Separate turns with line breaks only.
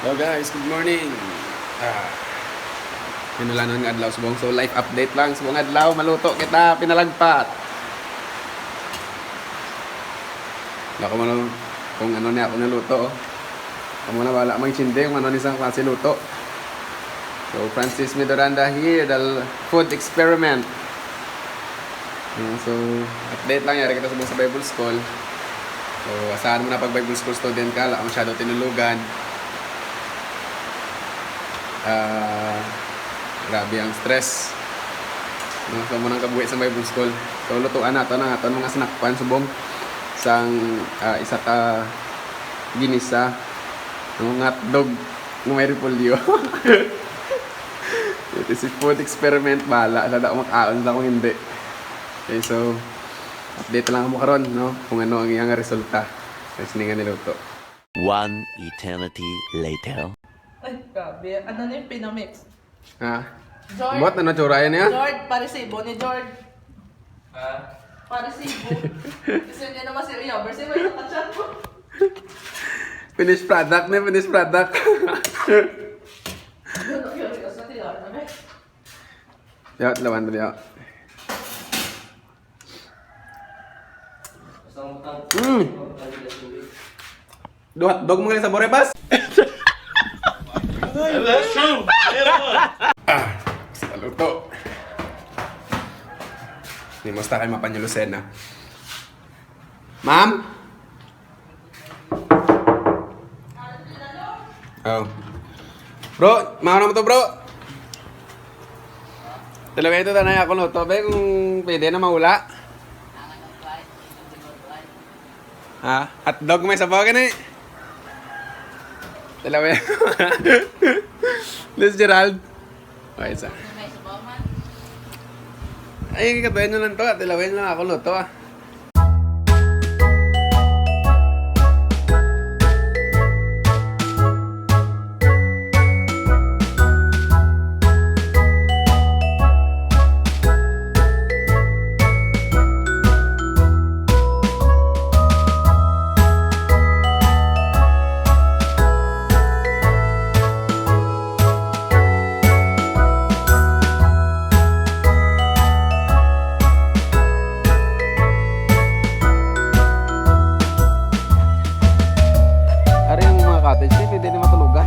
Hello guys, good morning. Pinulanan nga adlaw subong, so life update lang subong adlaw maluto kita pinalagpat. Baka mo kung ano niya ako naluto. Amo na wala mang chinde kung ano ni sang klase luto. So Francis Midoranda here, the food experiment. So update lang yari kita subong sa Bible School. So asahan mo na pag Bible School student ka, wala masyado tinulugan. Grabe ang stress. So mo nang kabuhi sa Bible School. So lutuan nato na aton mga snack pan subong sang isa ta ginisa ng hotdog ng may repolyo. Ito si food experiment bala sa da makaon sa kung hindi. Okay, so update lang mo karon no kung ano ang iyang resulta sa siningan niluto.
One eternity later.
Ay, grabe. Ano na yung pinamix?
Ha?
George.
Bot na natsura yan niya?
George, parisibo ni George. Ha? Parisibo. Kasi hindi naman si Rio. Versi mo yung kachat mo.
Finished product na, finished product.
Ano yung Rio sa tilar na ba?
Yaw, lawan na yaw. Hotdog mo ngayon sa Borebas? Sa luto. Hindi mo kayo mapanyulusin na. Ma'am? Oh. Bro, mauna mo to bro. Talaga ito tanay ako luto. Be, kung pwede na maula. Ha? Hotdog may sabaw ka na eh. Dalawa yan. Liz Gerald. Okay, isa. Ay, katuyan nyo lang to. Tilawin lang ako luto ah. Ari ang mga cottage, pwede na matulugan.